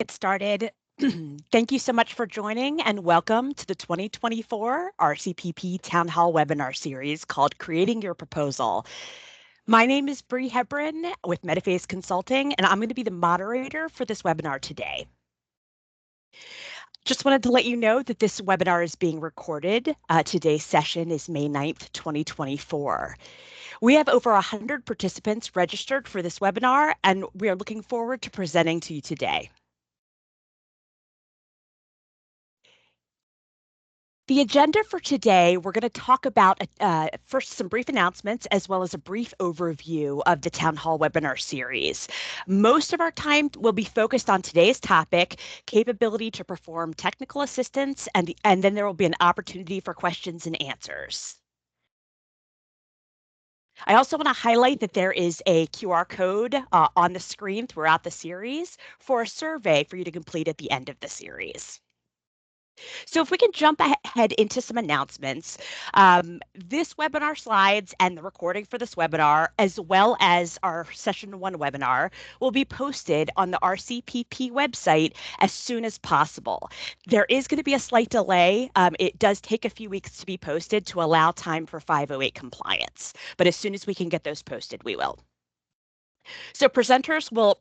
Get started. Thank you so much for joining and welcome to the 2024 RCPP Town Hall webinar series called Creating Your Proposal. My name is Bree Hebron with Metaphase Consulting, and I'm going to be the moderator for this webinar today. Just wanted to let you know that this webinar is being recorded. Today's session is May 9th, 2024. We have over 100 participants registered for this webinar, and we are looking forward to presenting to you today. The agenda for today, we're going to talk about first some brief announcements as well as a brief overview of the Town Hall webinar series. Most of our time will be focused on today's topic, capability to perform technical assistance, and then there will be an opportunity for questions and answers. I also want to highlight that there is a QR code on the screen throughout the series for a survey for you to complete at the end of the series. So if we can jump ahead into some announcements, this webinar slides and the recording for this webinar, as well as our session 1 webinar, will be posted on the RCPP website as soon as possible. There is going to be a slight delay. It does take a few weeks to be posted to allow time for 508 compliance, but as soon as we can get those posted, we will. So presenters will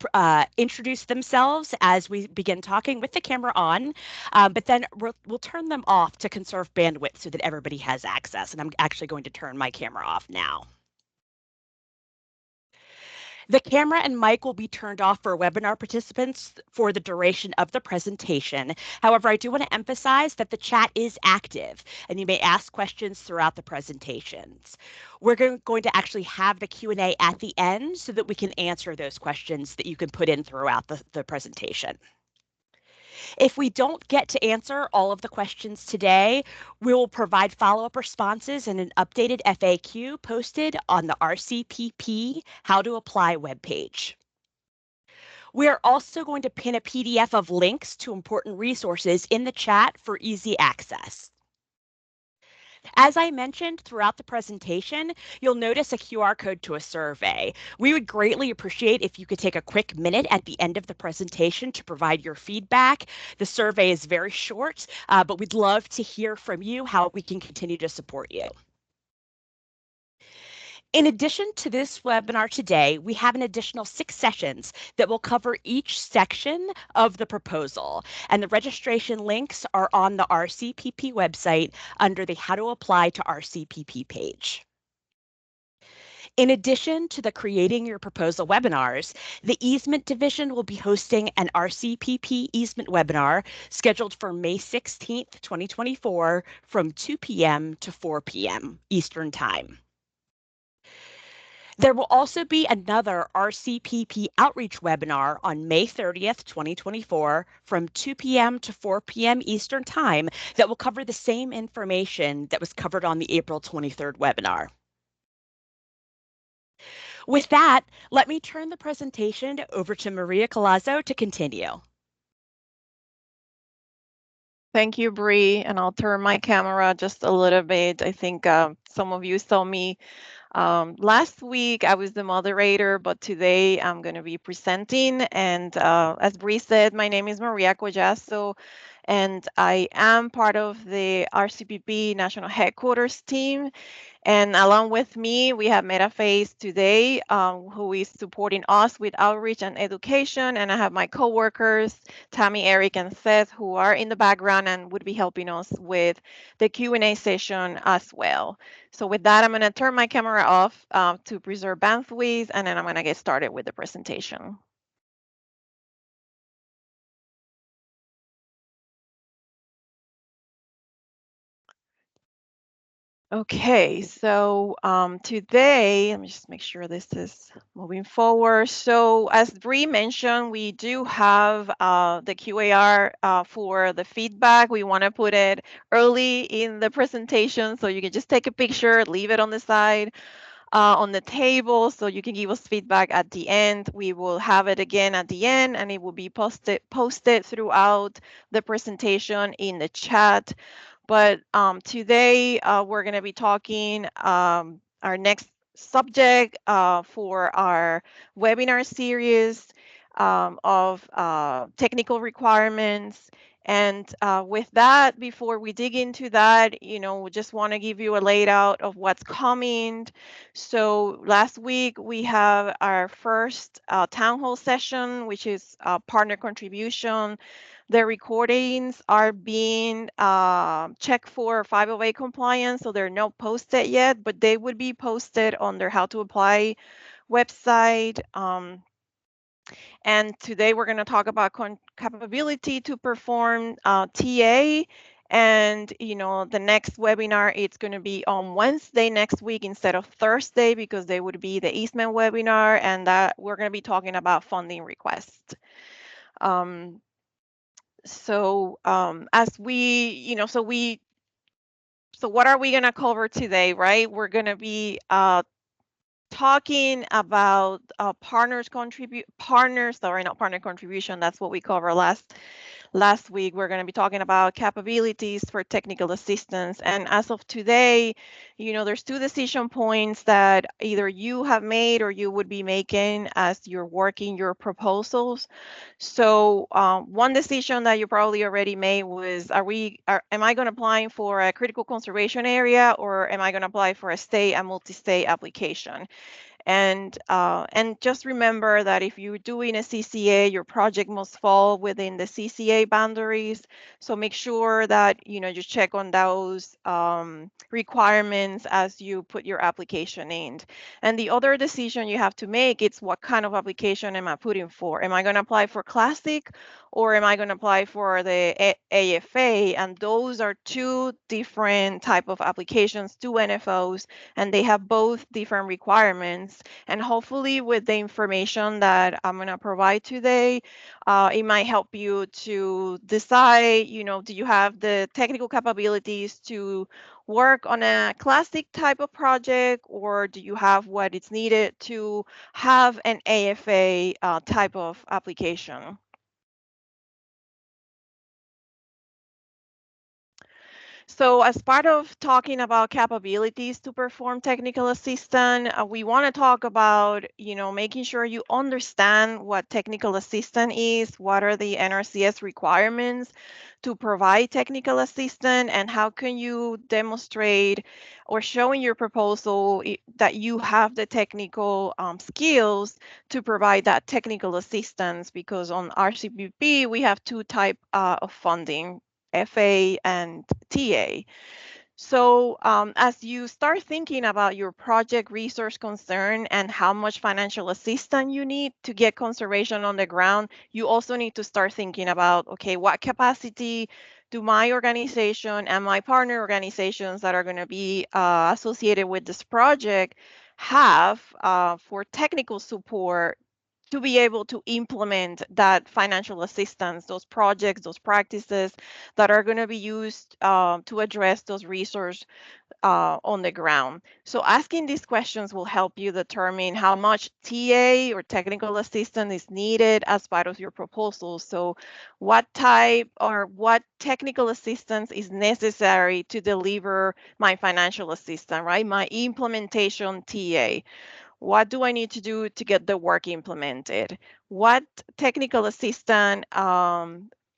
introduce themselves as we begin talking with the camera on, but then we'll turn them off to conserve bandwidth so that everybody has access. And I'm actually going to turn my camera off now. The camera and mic will be turned off for webinar participants for the duration of the presentation. However, I do want to emphasize that the chat is active and you may ask questions throughout the presentations. We're going to actually have the Q&A at the end so that we can answer those questions that you can put in throughout the presentation. If we don't get to answer all of the questions today, we will provide follow-up responses and an updated FAQ posted on the RCPP How to Apply webpage. We are also going to pin a PDF of links to important resources in the chat for easy access. As I mentioned throughout the presentation, you'll notice a QR code to a survey. We would greatly appreciate if you could take a quick minute at the end of the presentation to provide your feedback. The survey is very short, but we'd love to hear from you how we can continue to support you. In addition to this webinar today, we have an additional 6 sessions that will cover each section of the proposal, and the registration links are on the RCPP website under the How to Apply to RCPP page. In addition to the Creating Your Proposal webinars, the Easement Division will be hosting an RCPP easement webinar scheduled for May 16th, 2024 from 2 p.m. to 4 p.m. Eastern Time. There will also be another RCPP outreach webinar on May 30th, 2024 from 2 p.m. to 4 p.m. Eastern Time that will cover the same information that was covered on the April 23rd webinar. With that, let me turn the presentation over to Maria Collazo to continue. Thank you, Bree, and I'll turn my camera just a little bit. I think some of you saw me last week. I was the moderator, but today I'm going to be presenting. And as Bree said, my name is Maria Collazo, and I am part of the RCPP National Headquarters team. And along with me, we have Metaphase today, who is supporting us with outreach and education. And I have my coworkers, Tammy, Eric, and Seth, who are in the background and would be helping us with the Q&A session as well. So with that, I'm going to turn my camera off to preserve bandwidth, and then I'm going to get started with the presentation. Okay, so today, let me just make sure this is moving forward. So as Bree mentioned, we do have the QAR for the feedback. We want to put it early in the presentation so you can just take a picture, leave it on the side, on the table, so you can give us feedback at the end. We will have it again at the end, and it will be posted throughout the presentation in the chat. But today we're going to be talking our next subject for our webinar series of technical requirements. And with that, before we dig into that, we just want to give you a layout of what's coming. So last week we have our first town hall session, which is partner contribution. The recordings are being checked for 508 compliance, so they're not posted yet, but they would be posted on their How to Apply website. And today we're going to talk about capability to perform TA. And the next webinar, it's going to be on Wednesday next week instead of Thursday, because they would be the Eastman webinar, and that we're going to be talking about funding requests. As we, so what are we going to cover today, right? We're going to be talking about partner contribution. That's what we covered last week. We're going to be talking about capabilities for technical assistance. And as of today, there's two decision points that either you have made or you would be making as you're working your proposals. So one decision that you probably already made was, am I going to apply for a critical conservation area, or am I going to apply for a multi-state application? And just remember that if you're doing a CCA, your project must fall within the CCA boundaries. So make sure that you check on those requirements as you put your application in. And the other decision you have to make is, what kind of application am I putting for? Am I going to apply for Classic, or am I going to apply for the AFA? And those are two different type of applications, two NFOs, and they have both different requirements. And hopefully with the information that I'm going to provide today, it might help you to decide, do you have the technical capabilities to work on a Classic type of project, or do you have what is needed to have an AFA type of application? So as part of talking about capabilities to perform technical assistant, we want to talk about, making sure you understand what technical assistant is, what are the NRCS requirements to provide technical assistant, and how can you demonstrate or show in your proposal that you have the technical skills to provide that technical assistance, because on RCPP, we have two type of funding, FA and TA. So as you start thinking about your project resource concern and how much financial assistance you need to get conservation on the ground, you also need to start thinking about, okay, what capacity do my organization and my partner organizations that are going to be associated with this project have for technical support to be able to implement that financial assistance, those projects, those practices that are going to be used to address those resources on the ground. So asking these questions will help you determine how much TA or technical assistance is needed as part of your proposal. So what type or what technical assistance is necessary to deliver my financial assistance, right? My implementation TA. What do I need to do to get the work implemented? What technical assistant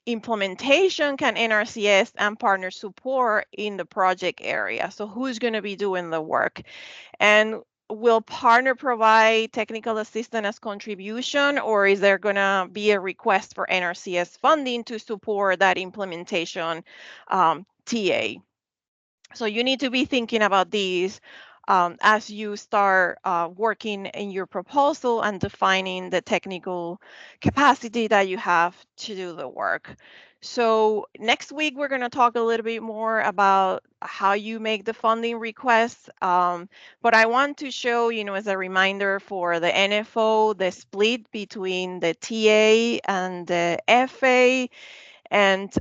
implementation can NRCS and partner support in the project area? So who's going to be doing the work? And will partner provide technical assistance as contribution, or is there going to be a request for NRCS funding to support that implementation TA? So you need to be thinking about these as you start working in your proposal and defining the technical capacity that you have to do the work. So next week, we're going to talk a little bit more about how you make the funding requests. But I want to show, as a reminder for the NFO, the split between the TA and the FA. And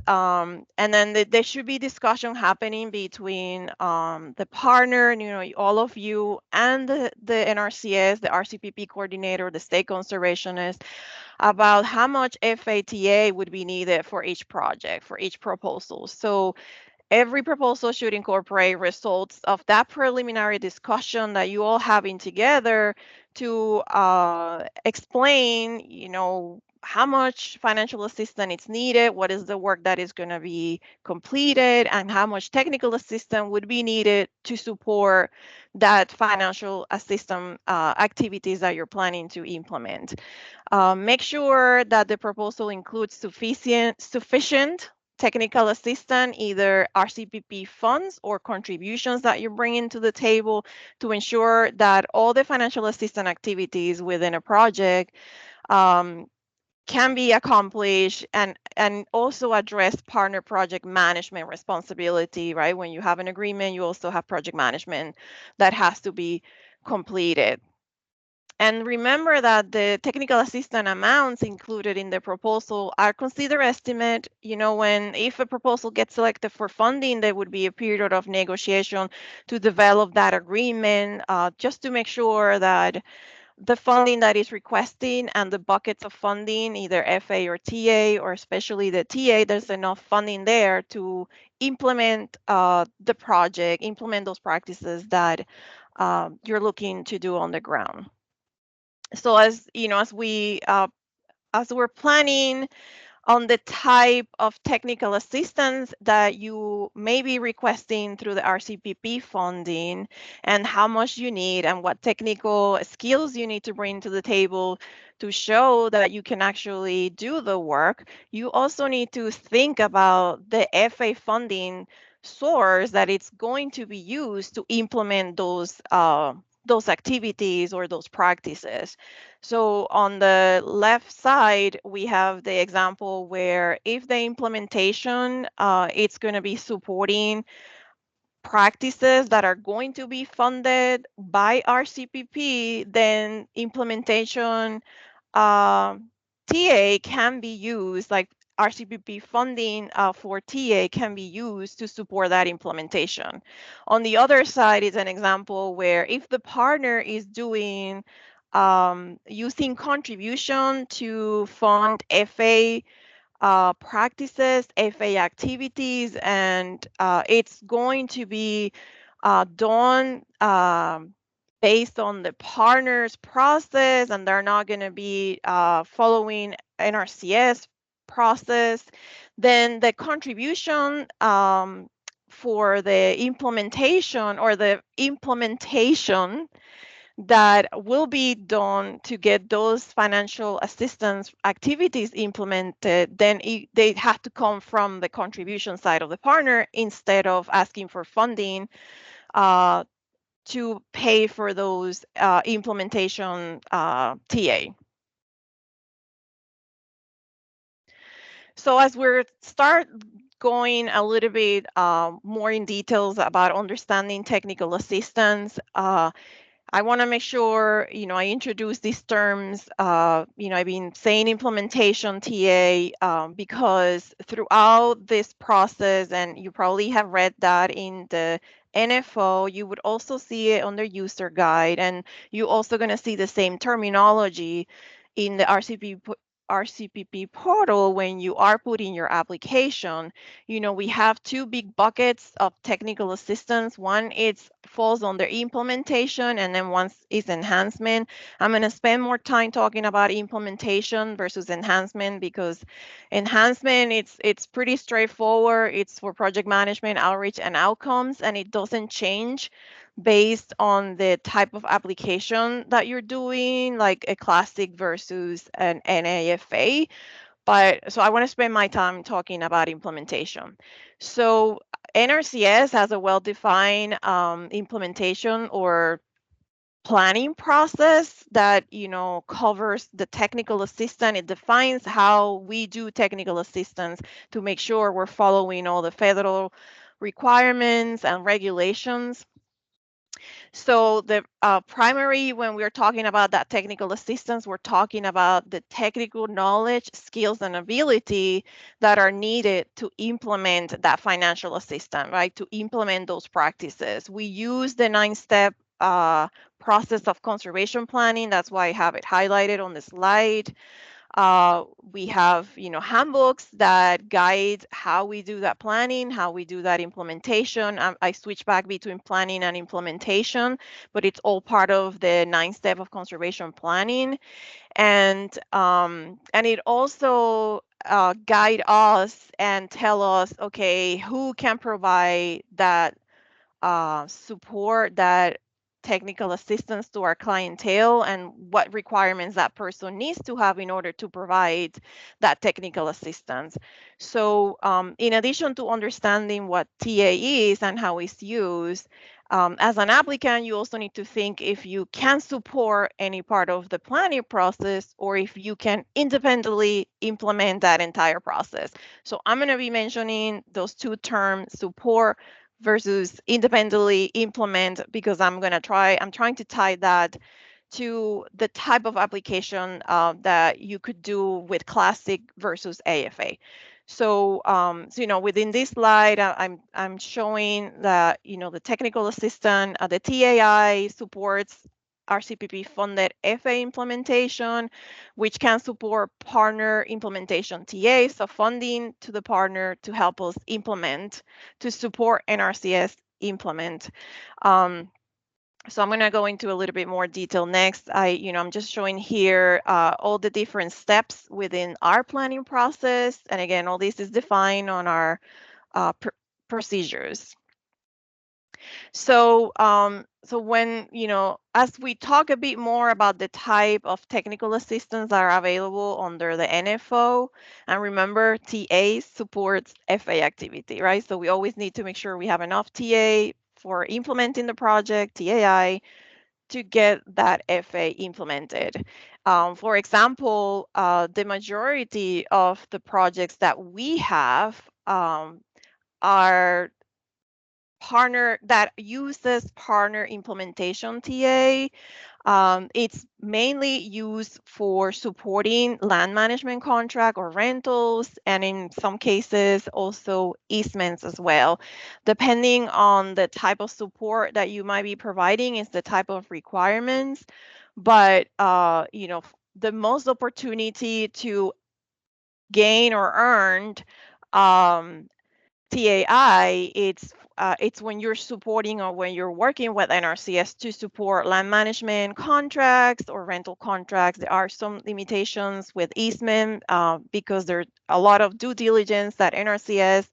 then there should be discussion happening between the partner, all of you, and the NRCS, the RCPP coordinator, the state conservationist, about how much FATA would be needed for each project, for each proposal. So every proposal should incorporate results of that preliminary discussion that you all having together to explain, how much financial assistance is needed, what is the work that is going to be completed, and how much technical assistance would be needed to support that financial assistance activities that you're planning to implement. Make sure that the proposal includes sufficient technical assistance, either RCPP funds or contributions that you bring into the table to ensure that all the financial assistance activities within a project um, can be accomplished, and also address partner project management responsibility, right? When you have an agreement, you also have project management that has to be completed. And remember that the technical assistance amounts included in the proposal are considered estimate. If a proposal gets selected for funding, there would be a period of negotiation to develop that agreement, just to make sure that the funding that is requesting and the buckets of funding, either FA or TA, or especially the TA, there's enough funding there to implement the project, implement those practices that you're looking to do on the ground. So as we're planning on the type of technical assistance that you may be requesting through the RCPP funding, and how much you need and what technical skills you need to bring to the table to show that you can actually do the work, you also need to think about the FA funding source that it's going to be used to implement those activities or those practices. So on the left side, we have the example where if the implementation, it's going to be supporting practices that are going to be funded by RCPP, then implementation TA can be used, like RCPP funding for TA can be used to support that implementation. On the other side is an example where if the partner is doing using contribution to fund FA practices, FA activities, and it's going to be done based on the partner's process, and they're not going to be following NRCS process, then the contribution for the implementation, or the implementation that will be done to get those financial assistance activities implemented, then they have to come from the contribution side of the partner instead of asking for funding to pay for those implementation TA. So as we're start going a little bit more in details about understanding technical assistance, I want to make sure, I introduce these terms. I've been saying implementation TA because throughout this process, and you probably have read that in the NFO, you would also see it on the user guide, and you're also going to see the same terminology in the RCPP portal when you are putting your application. We have two big buckets of technical assistance. One is falls under implementation, and then one is enhancement. I'm going to spend more time talking about implementation versus enhancement, because enhancement, it's pretty straightforward. It's for project management, outreach, and outcomes, and it doesn't change based on the type of application that you're doing, like a classic versus an NAFA. But so I want to spend my time talking about implementation. So NRCS has a well-defined implementation or planning process that covers the technical assistance. It defines how we do technical assistance to make sure we're following all the federal requirements and regulations. So the primary, when we're talking about that technical assistance, we're talking about the technical knowledge, skills, and ability that are needed to implement that financial assistance, right? To implement those practices. We use the 9-step process of conservation planning. That's why I have it highlighted on the slide. We have, handbooks that guide how we do that planning, how we do that implementation. I switch back between planning and implementation, but it's all part of the 9 step of conservation planning. And it also guide us and tell us, okay, who can provide that support, that technical assistance to our clientele, and what requirements that person needs to have in order to provide that technical assistance. So, in addition to understanding what TA is and how it's used, as an applicant, you also need to think if you can support any part of the planning process or if you can independently implement that entire process. So I'm going to be mentioning those two terms, support versus independently implement, because I'm trying to tie that to the type of application that you could do with classic versus AFA. So, within this slide, I'm showing that, the technical assistant, the TAI supports RCPP funded FA implementation, which can support partner implementation TA, so funding to the partner to help us implement, to support NRCS implement. So I'm going to go into a little bit more detail next. I'm just showing here all the different steps within our planning process. And again, all this is defined on our procedures. So when, as we talk a bit more about the type of technical assistance that are available under the NFO, and remember, TA supports FA activity, right? So we always need to make sure we have enough TA for implementing the project, TAI, to get that FA implemented. For example, the majority of the projects that we have are partner that uses partner implementation TA. It's mainly used for supporting land management contract or rentals, and in some cases also easements as well. Depending on the type of support that you might be providing is the type of requirements, but the most opportunity to gain or earned um, TAI, it's when you're supporting or when you're working with NRCS to support land management contracts or rental contracts. There are some limitations with easement because there's a lot of due diligence that NRCS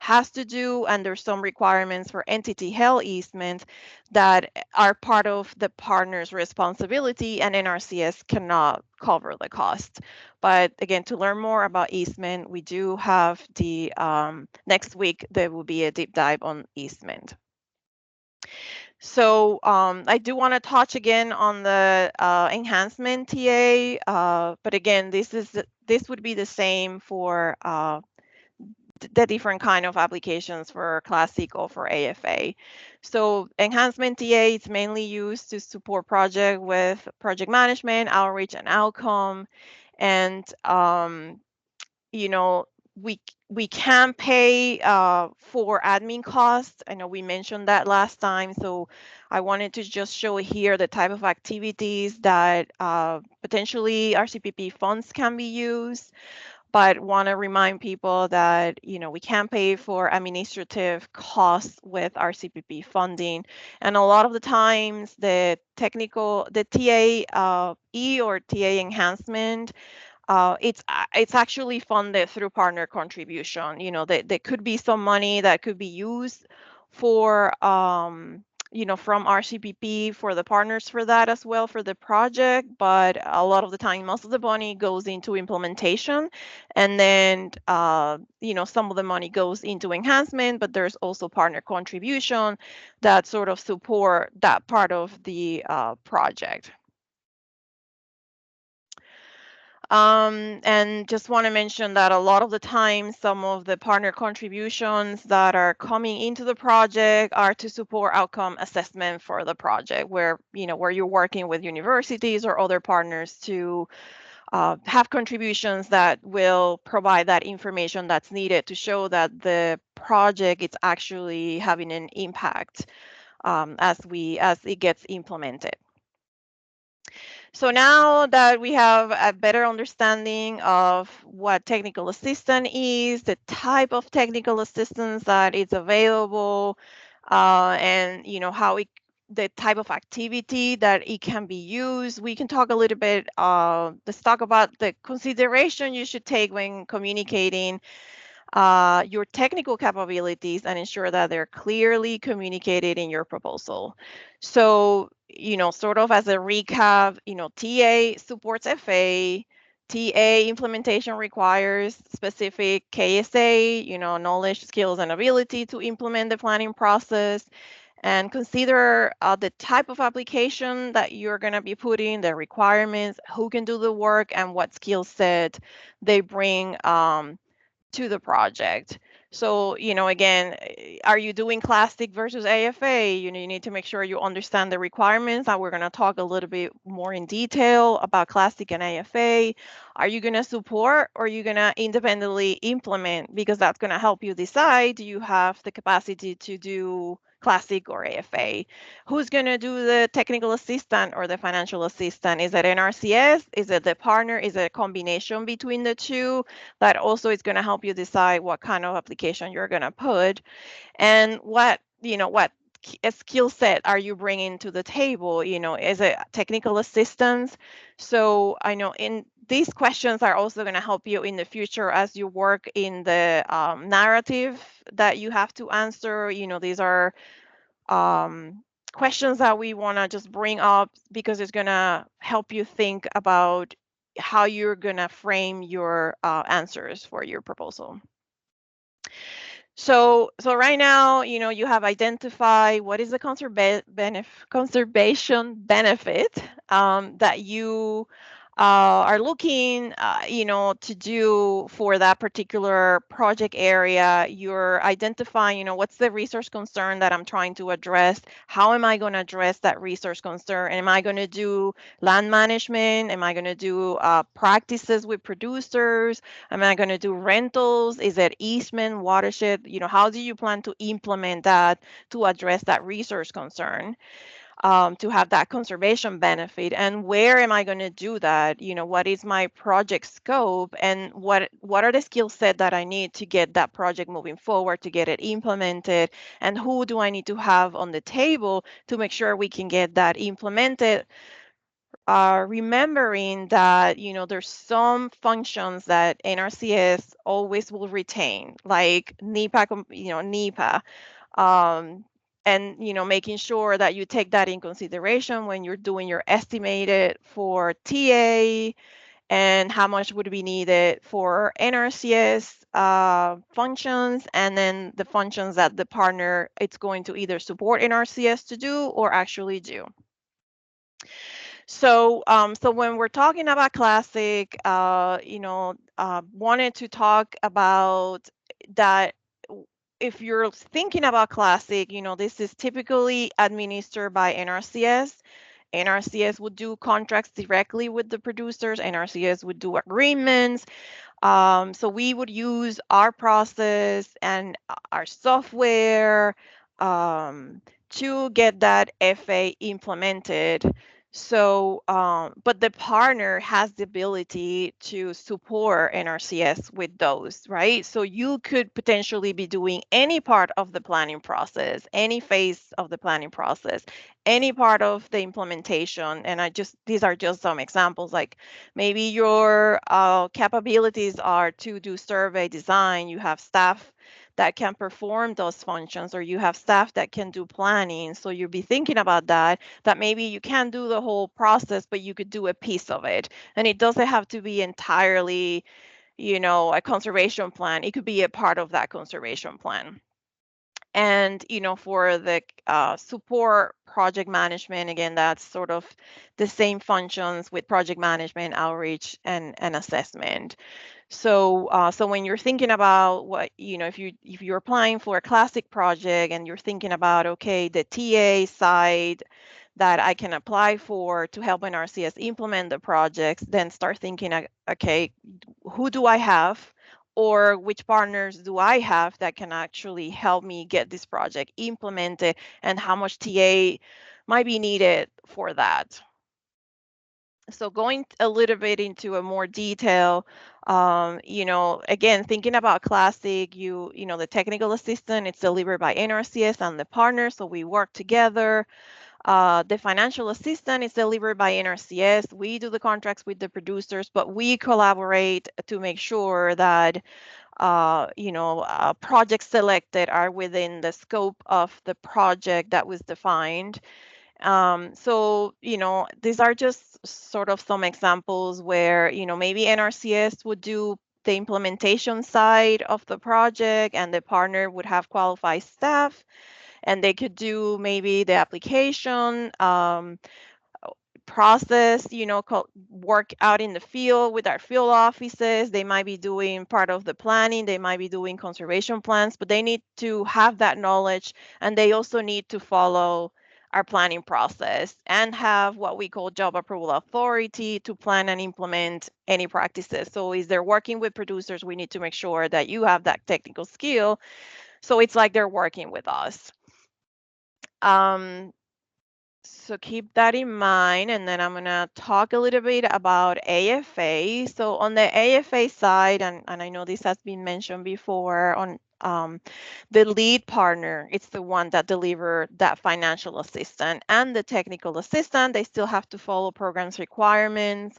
has to do, and there's some requirements for entity held easement that are part of the partner's responsibility, and NRCS cannot cover the cost. But again, to learn more about easement, we do have the next week, there will be a deep dive on easement. So I do want to touch again on the enhancement TA, but again, this would be the same for the different kind of applications for classic or for AFA. So enhancement TA is mainly used to support project with project management, outreach, and outcome. And you know, we can pay for admin costs. I know we mentioned that last time, so I wanted to just show here the type of activities that potentially RCPP funds can be used, but want to remind people that we can pay for administrative costs with RCPP funding, and a lot of the times the TA E or TA enhancement, it's actually funded through partner contribution. There could be some money that could be used for from RCPP for the partners for that as well for the project, but a lot of the time, most of the money goes into implementation, and then some of the money goes into enhancement, but there's also partner contribution that sort of support that part of the project. And just want to mention that a lot of the time, some of the partner contributions that are coming into the project are to support outcome assessment for the project, where you're working with universities or other partners to have contributions that will provide that information that's needed to show that the project is actually having an impact as it gets implemented. So now that we have a better understanding of what technical assistance is, the type of technical assistance that is available, and how the type of activity that it can be used, we can talk a little bit. Let's talk about the consideration you should take when communicating your technical capabilities and ensure that they're clearly communicated in your proposal. So, sort of as a recap, TA supports FA. TA implementation requires specific KSA, knowledge, skills, and ability to implement the planning process. And consider the type of application that you're going to be putting, the requirements, who can do the work, and what skill set they bring to the project. So, again, are you doing classic versus AFA? You need to make sure you understand the requirements. And we're going to talk a little bit more in detail about classic and AFA. Are you going to support or are you going to independently implement? Because that's going to help you decide, do you have the capacity to do classic or AFA? Who's going to do the technical assistant or the financial assistant? Is it NRCS? Is it the partner? Is it a combination between the two? That also is going to help you decide what kind of application you're going to put, and what skill set are you bringing to the table. Is it technical assistance? So I know in these questions are also going to help you in the future as you work in the narrative that you have to answer. These are questions that we want to just bring up because it's going to help you think about how you're going to frame your answers for your proposal. So right now, you have identified what is the conservation benefit that you are looking, to do for that particular project area. You're identifying, what's the resource concern that I'm trying to address? How am I going to address that resource concern? Am I going to do land management? Am I going to do practices with producers? Am I going to do rentals? Is it easement, watershed? How do you plan to implement that to address that resource concern, to have that conservation benefit? And where am I going to do that? What is my project scope, and what are the skill set that I need to get that project moving forward, to get it implemented? And who do I need to have on the table to make sure we can get that implemented? Remembering that there's some functions that NRCS always will retain, like NEPA, NEPA, um, and making sure that you take that in consideration when you're doing your estimated for TA, and how much would be needed for NRCS functions, and then the functions that the partner it's going to either support NRCS to do or actually do. So when we're talking about classic, wanted to talk about that. If you're thinking about classic, this is typically administered by NRCS. NRCS would do contracts directly with the producers. NRCS would do agreements. So we would use our process and our software to get that FA implemented. So, but the partner has the ability to support NRCS with those, right? So you could potentially be doing any part of the planning process, any phase of the planning process, any part of the implementation. And these are just some examples. Like maybe your capabilities are to do survey design, you have staff that can perform those functions, or you have staff that can do planning. So you'll be thinking about that maybe you can't do the whole process, but you could do a piece of it. And it doesn't have to be entirely, a conservation plan. It could be a part of that conservation plan. And for the support project management, again, that's sort of the same functions with project management, outreach, and assessment. So when you're thinking about what, if you're applying for a classic project and you're thinking about, okay, the TA side that I can apply for to help NRCS implement the projects, then start thinking, okay, who do I have, or which partners do I have that can actually help me get this project implemented, and how much TA might be needed for that. So going a little bit into a more detail, again, thinking about classic, the technical assistant, it's delivered by NRCS and the partner, so we work together. The financial assistant is delivered by NRCS. We do the contracts with the producers, but we collaborate to make sure that projects selected are within the scope of the project that was defined. So, these are just sort of some examples where, maybe NRCS would do the implementation side of the project and the partner would have qualified staff and they could do maybe the application. Process, work out in the field with our field offices. They might be doing part of the planning, they might be doing conservation plans, but they need to have that knowledge and they also need to follow our planning process and have what we call job approval authority to plan and implement any practices. So if they're working with producers, we need to make sure that you have that technical skill. So it's like they're working with us. So keep that in mind, and then I'm going to talk a little bit about AFA. So on the AFA side, and I know this has been mentioned before, on the lead partner, it's the one that deliver that financial assistant and the technical assistant. They still have to follow programs requirements.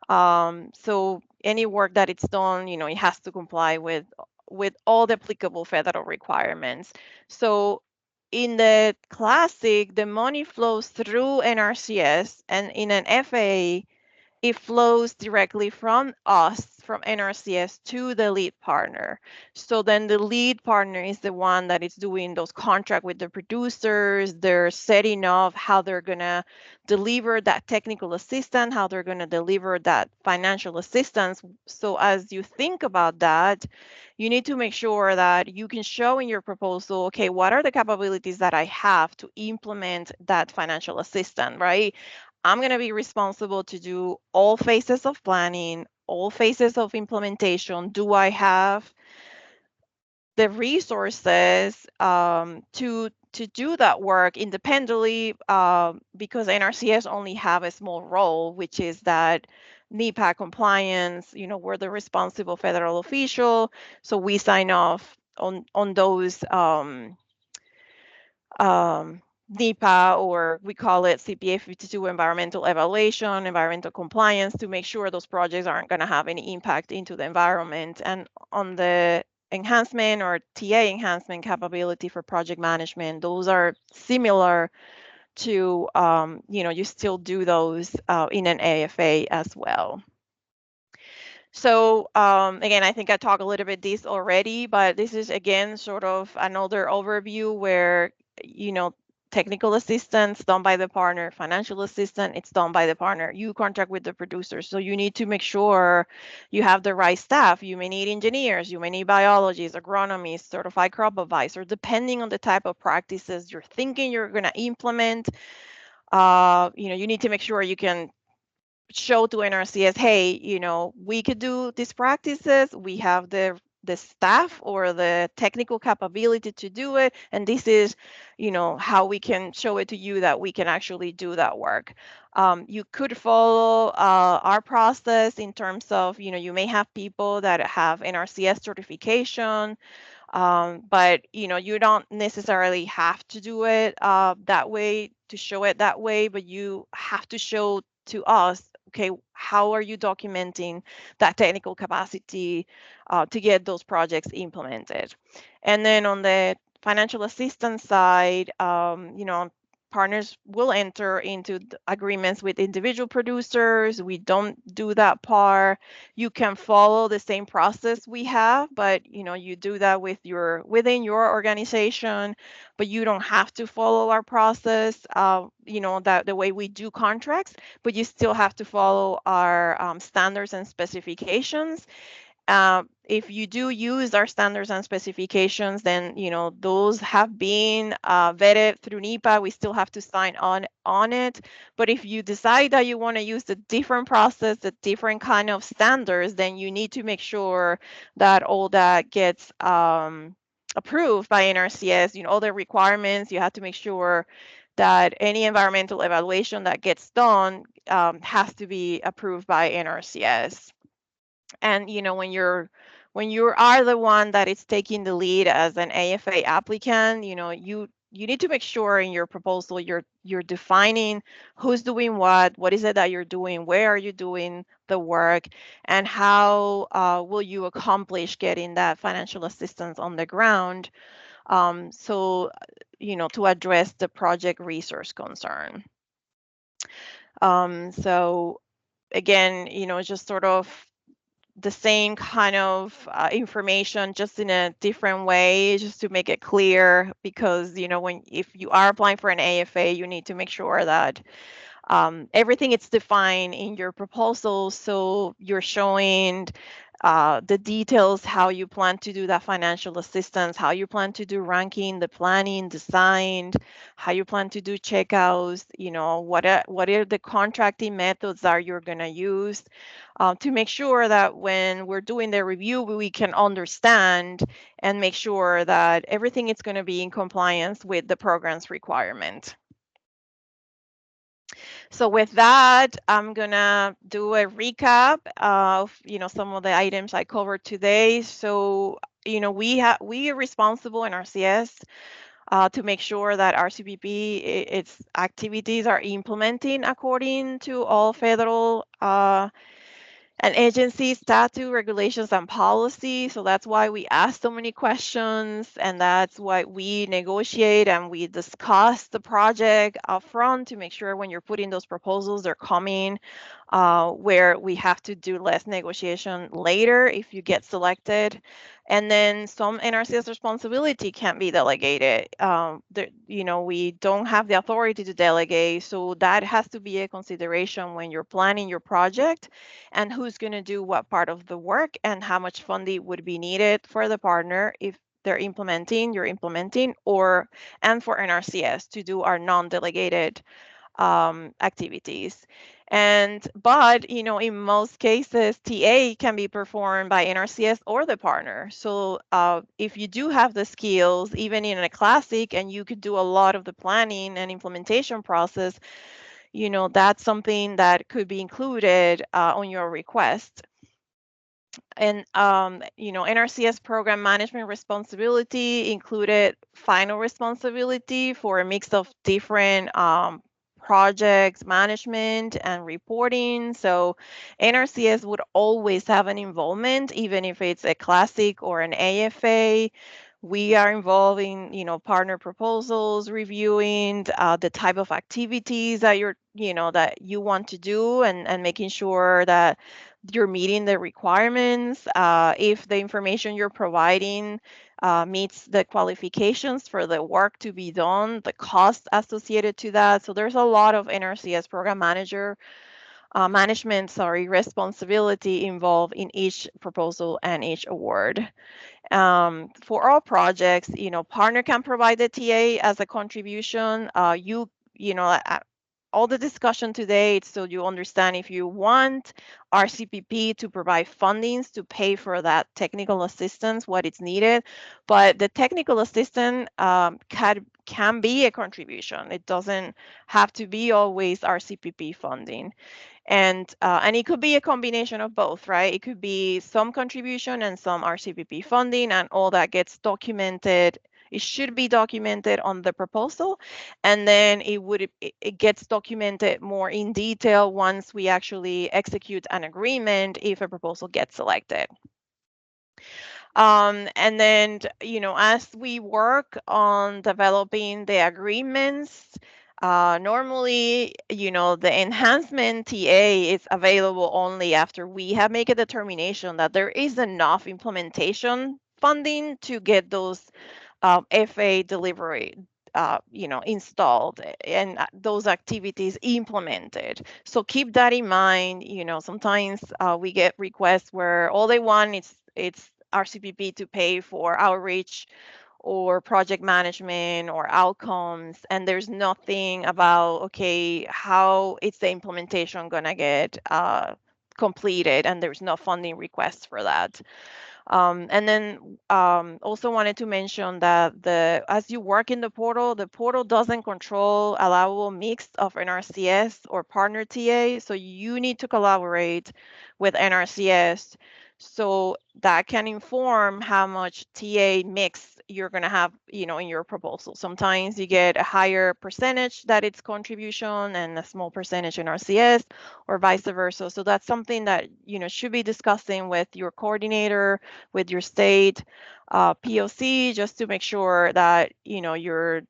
So any work that it's done, it has to comply with all the applicable federal requirements. So in the classic, the money flows through NRCS, and in an FAA, it flows directly from us, from NRCS, to the lead partner. So then the lead partner is the one that is doing those contracts with the producers. They're setting up how they're going to deliver that technical assistance, how they're going to deliver that financial assistance. So as you think about that, you need to make sure that you can show in your proposal, okay, what are the capabilities that I have to implement that financial assistance, right? I'm going to be responsible to do all phases of planning, all phases of implementation. Do I have the resources to do that work independently? Because NRCS only have a small role, which is that NEPA compliance. We're the responsible federal official, so we sign off on those. NEPA, or we call it CPA 52 environmental evaluation, environmental compliance, to make sure those projects aren't going to have any impact into the environment. And on the enhancement or TA enhancement capability for project management, those are similar to, you still do those in an AFA as well. So again, I think I talked a little bit this already, but this is again sort of another overview where, technical assistance done by the partner, financial assistance, it's done by the partner. You contract with the producer. So you need to make sure you have the right staff. You may need engineers, you may need biologists, agronomists, certified crop advisor, depending on the type of practices you're thinking you're going to implement. You need to make sure you can show to NRCS, hey, we could do these practices. We have the staff or the technical capability to do it, and this is, how we can show it to you that we can actually do that work. You could follow our process in terms of, you may have people that have NRCS certification, but you don't necessarily have to do it that way, to show it that way, but you have to show to us, okay, how are you documenting that technical capacity to get those projects implemented. And then on the financial assistance side, partners will enter into agreements with individual producers. We don't do that part. You can follow the same process we have, but you do that within your organization, but you don't have to follow our process, that the way we do contracts, but you still have to follow our standards and specifications. If you do use our standards and specifications, then those have been vetted through NEPA. We still have to sign on it. But if you decide that you want to use a different process, a different kind of standards, then you need to make sure that all that gets approved by NRCS. All the requirements. You have to make sure that any environmental evaluation that gets done has to be approved by NRCS. And when you are the one that is taking the lead as an AFA applicant, you need to make sure in your proposal you're defining who's doing what is it that you're doing, where are you doing the work, and how will you accomplish getting that financial assistance on the ground, so to address the project resource concern. So again, just sort of the same kind of information, just in a different way, just to make it clear, because if you are applying for an AFA, you need to make sure that everything is defined in your proposal, so you're showing the details, how you plan to do that financial assistance, how you plan to do ranking, the planning, design, how you plan to do checkouts, what are the contracting methods that you're going to use, to make sure that when we're doing the review, we can understand and make sure that everything is going to be in compliance with the program's requirement. So with that, I'm gonna do a recap of some of the items I covered today. So we are responsible in RCS to make sure that RCPP its activities are implementing according to all federal an agency statute, regulations, and policy. So that's why we ask so many questions, and that's why we negotiate and we discuss the project upfront to make sure when you're putting those proposals, they're coming where we have to do less negotiation later if you get selected. And then some NRCS responsibility can't be delegated. We don't have the authority to delegate, so that has to be a consideration when you're planning your project and who's going to do what part of the work and how much funding would be needed for the partner if you're implementing, and for NRCS to do our non-delegated activities. But in most cases, TA can be performed by NRCS or the partner. So if you do have the skills, even in a classic, and you could do a lot of the planning and implementation process, that's something that could be included on your request. And NRCS program management responsibility included final responsibility for a mix of different projects management and reporting. So NRCS would always have an involvement, even if it's a classic or an AFA. We are involving, partner proposals, reviewing the type of activities that that you want to do, and making sure that you're meeting the requirements. If the information you're providing meets the qualifications for the work to be done, the cost associated to that. So there's a lot of NRCS program management, responsibility involved in each proposal and each award. For all projects, partner can provide the TA as a contribution. All the discussion today, so you understand if you want RCPP to provide fundings to pay for that technical assistance, what is needed. But the technical assistance can be a contribution. It doesn't have to be always RCPP funding. And it could be a combination of both, right? It could be some contribution and some RCPP funding, and all that gets documented. It should be documented on the proposal, and then it gets documented more in detail once we actually execute an agreement if a proposal gets selected. And then, as we work on developing the agreements, normally, the enhancement TA is available only after we have made a determination that there is enough implementation funding to get those FA delivery installed and those activities implemented. So keep that in mind. Sometimes we get requests where all they want is it's RCPP to pay for outreach or project management or outcomes, and there's nothing about, okay, how is the implementation gonna get completed and there's no funding request for that. And then also wanted to mention that as you work in the portal doesn't control allowable mix of NRCS or partner TA, so you need to collaborate with NRCS so that can inform how much TA mix you're going to have, in your proposal. Sometimes you get a higher percentage that it's contribution and a small percentage in RCS or vice versa. So that's something that, should be discussing with your coordinator, with your state POC, just to make sure that, you're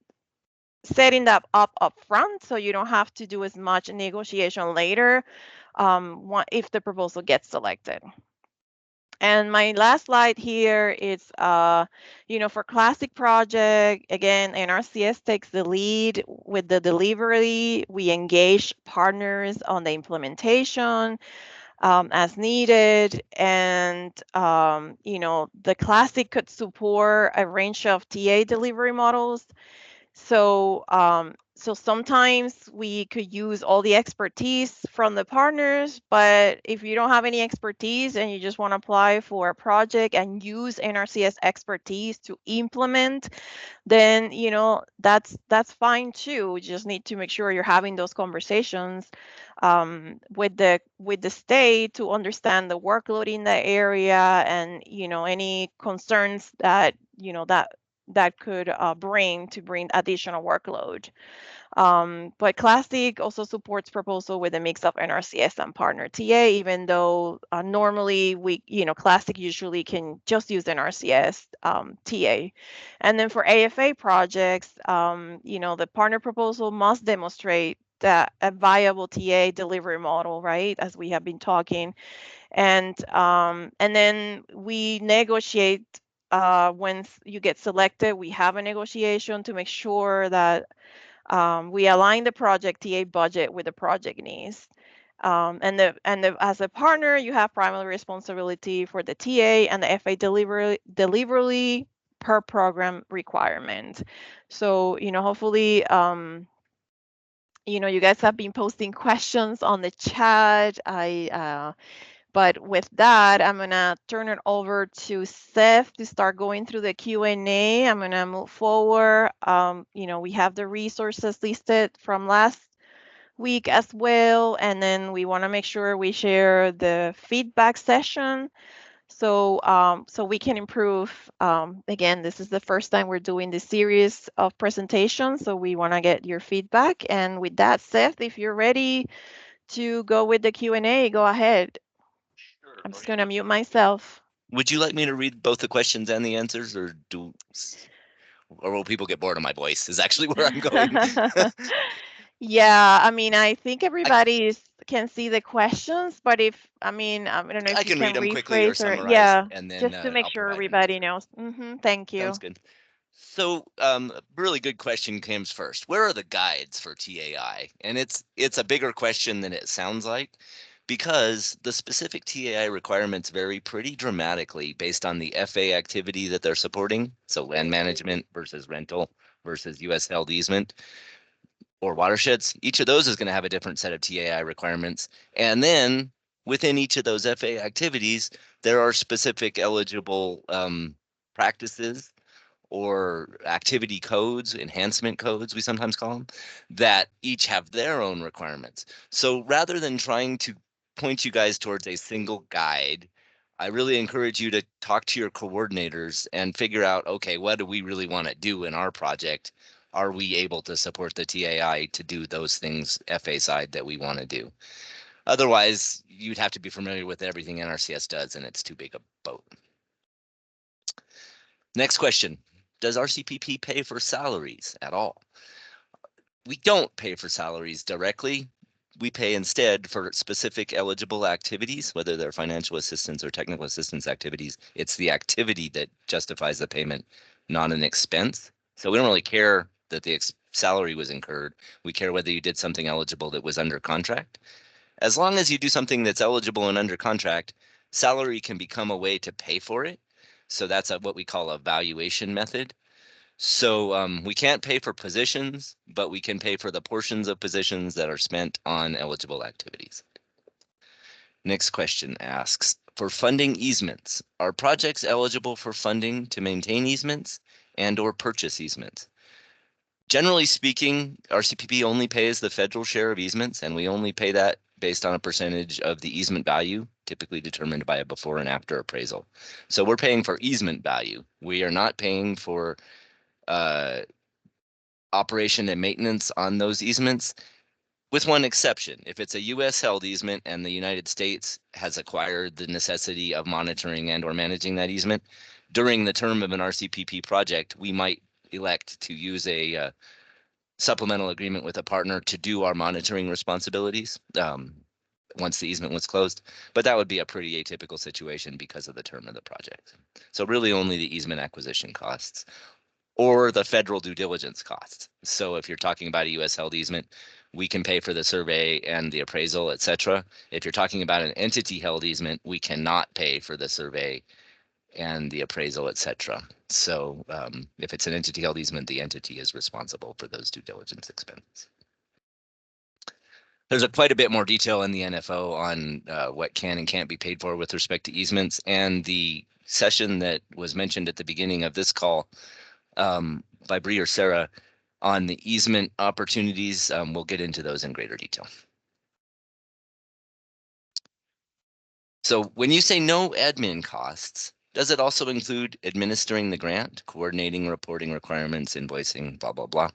setting that up front so you don't have to do as much negotiation later if the proposal gets selected. And my last slide here is, for classic project, again, NRCS takes the lead with the delivery. We engage partners on the implementation as needed. And, the classic could support a range of TA delivery models. So sometimes we could use all the expertise from the partners, but if you don't have any expertise and you just want to apply for a project and use NRCS expertise to implement, then that's fine too. We just need to make sure you're having those conversations with the state to understand the workload in the area and any concerns that that could bring additional workload. But Classic also supports proposal with a mix of NRCS and partner TA, even though normally Classic usually can just use NRCS TA. And then for AFA projects, the partner proposal must demonstrate that a viable TA delivery model, right, as we have been talking. And then we negotiate once you get selected. We have a negotiation to make sure that we align the project TA budget with the project needs. As a partner, you have primary responsibility for the TA and the FA delivery per program requirement. So, hopefully, you guys have been posting questions on the chat. But with that, I'm gonna turn it over to Seth to start going through the Q&A. I'm gonna move forward. We have the resources listed from last week as well, and then we want to make sure we share the feedback session so we can improve. Again, this is the first time we're doing this series of presentations, so we want to get your feedback. And with that, Seth, if you're ready to go with the Q&A, go ahead. Sure. I'm just going to mute myself. Would you like me to read both the questions and the answers, or will people get bored of my voice? Is actually where I'm going. Yeah, I mean, I think everybody can see the questions, but I don't know if I you can can read them quickly or rephrase or, summarize, yeah, and then just to make I'll sure provide an everybody answer. knows. Thank you. Sounds good. So, really good question comes first. Where are the guides for TAI? And it's a bigger question than it sounds like, because the specific TAI requirements vary pretty dramatically based on the FA activity that they're supporting. So land management versus rental versus US held easement or watersheds. Each of those is going to have a different set of TAI requirements. And then within each of those FA activities, there are specific eligible practices or activity codes, enhancement codes, we sometimes call them, that each have their own requirements. So rather than trying to point you guys towards a single guide, I really encourage you to talk to your coordinators and figure out, okay, what do we really want to do in our project? Are we able to support the TAI to do those things FA side that we want to do? Otherwise, you'd have to be familiar with everything NRCS does, and it's too big a boat. Next question. Does RCPP pay for salaries at all? We don't pay for salaries directly. We pay instead for specific eligible activities, whether they're financial assistance or technical assistance activities. It's the activity that justifies the payment, not an expense. So we don't really care that the salary was incurred. We care whether you did something eligible that was under contract. As long as you do something that's eligible and under contract, salary can become a way to pay for it. So that's what we call a valuation method. So we can't pay for positions, but we can pay for the portions of positions that are spent on eligible activities. Next question asks, for funding easements, are projects eligible for funding to maintain easements and or purchase easements? Generally speaking, RCPP only pays the federal share of easements, and we only pay that based on a percentage of the easement value, typically determined by a before and after appraisal. So we're paying for easement value. We are not paying for operation and maintenance on those easements, with one exception. If it's a U.S. held easement and the United States has acquired the necessity of monitoring and or managing that easement, during the term of an RCPP project, we might elect to use a supplemental agreement with a partner to do our monitoring responsibilities once the easement was closed. But that would be a pretty atypical situation because of the term of the project. So really only the easement acquisition costs or the federal due diligence costs. So if you're talking about a U.S. held easement, we can pay for the survey and the appraisal, et cetera. If you're talking about an entity held easement, we cannot pay for the survey and the appraisal, et cetera. So if it's an entity held easement, the entity is responsible for those due diligence expenses. There's quite a bit more detail in the NFO on what can and can't be paid for with respect to easements, and the session that was mentioned at the beginning of this call by Bree or Sarah on the easement opportunities. We'll get into those in greater detail. So when you say no admin costs, does it also include administering the grant, coordinating reporting requirements, invoicing, blah, blah, blah?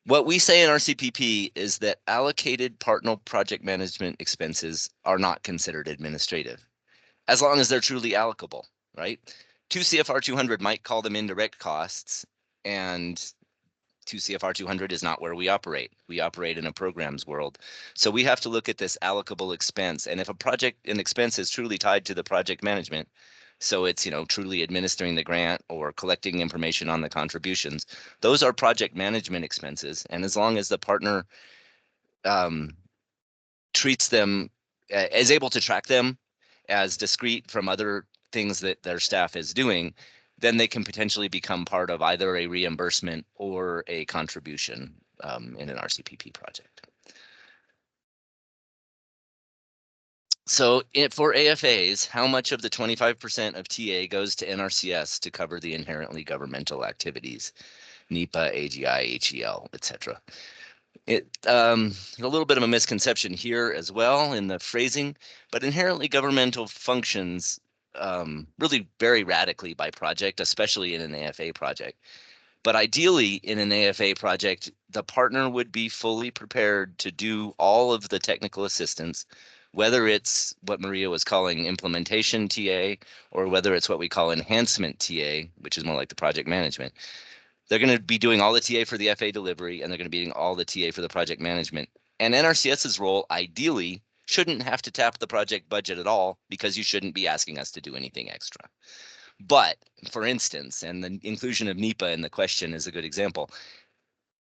What we say in RCPP is that allocated partner project management expenses are not considered administrative, as long as they're truly allocable, right? 2 CFR 200 might call them indirect costs, and 2 CFR 200 is not where we operate. We operate in a programs world. So we have to look at this allocable expense. And if an expense is truly tied to the project management, so it's, truly administering the grant or collecting information on the contributions, those are project management expenses. And as long as the partner treats them, is able to track them as discrete from other things that their staff is doing, then they can potentially become part of either a reimbursement or a contribution in an RCPP project. So for AFAs, how much of the 25% of TA goes to NRCS to cover the inherently governmental activities, NEPA, AGI, HEL, et cetera? A little bit of a misconception here as well in the phrasing, but inherently governmental functions really vary radically by project, especially in an AFA project. But ideally, in an AFA project, the partner would be fully prepared to do all of the technical assistance, whether it's what Maria was calling implementation TA, or whether it's what we call enhancement TA, which is more like the project management. They're going to be doing all the TA for the FA delivery, and they're going to be doing all the TA for the project management. And NRCS's role, ideally, shouldn't have to tap the project budget at all, because you shouldn't be asking us to do anything extra. But, for instance, and the inclusion of NEPA in the question is a good example,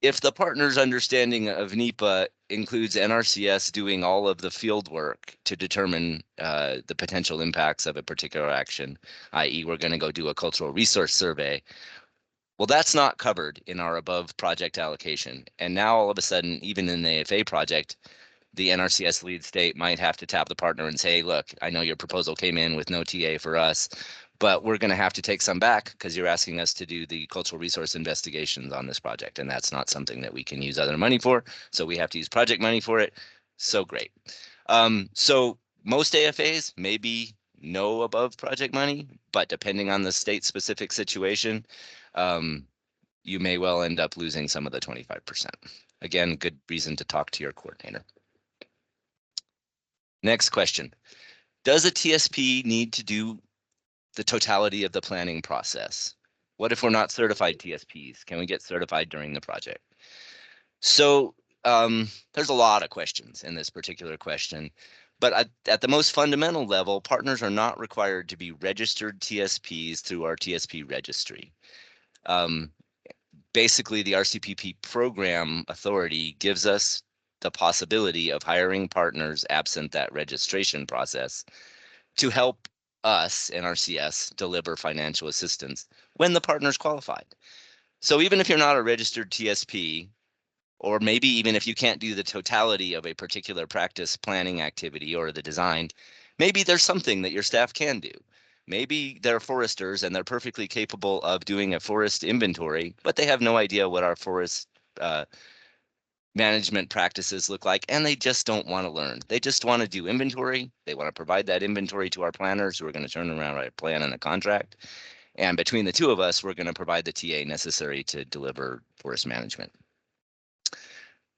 if the partner's understanding of NEPA includes NRCS doing all of the field work to determine the potential impacts of a particular action, i.e. we're going to go do a cultural resource survey, well, that's not covered in our above project allocation. And now all of a sudden, even in the AFA project, the NRCS lead state might have to tap the partner and say, look, I know your proposal came in with no TA for us, but we're going to have to take some back because you're asking us to do the cultural resource investigations on this project. And that's not something that we can use other money for. So we have to use project money for it. So great. So most AFAs maybe no above project money, but depending on the state specific situation, you may well end up losing some of the 25%. Again, good reason to talk to your coordinator. Next question. Does a TSP need to do the totality of the planning process? What if we're not certified TSPs? Can we get certified during the project? So there's a lot of questions in this particular question, but at the most fundamental level, partners are not required to be registered TSPs through our TSP registry. Basically, the RCPP program authority gives us the possibility of hiring partners absent that registration process to help us, NRCS, deliver financial assistance when the partner's qualified. So even if you're not a registered TSP, Or maybe even if you can't do the totality of a particular practice planning activity or the design, maybe there's something that your staff can do. Maybe they're foresters and they're perfectly capable of doing a forest inventory, but they have no idea what our forest management practices look like, and they just don't want to learn. They just want to do inventory. They want to provide that inventory to our planners who are going to turn around, write a plan and a contract. And between the two of us, we're going to provide the TA necessary to deliver forest management.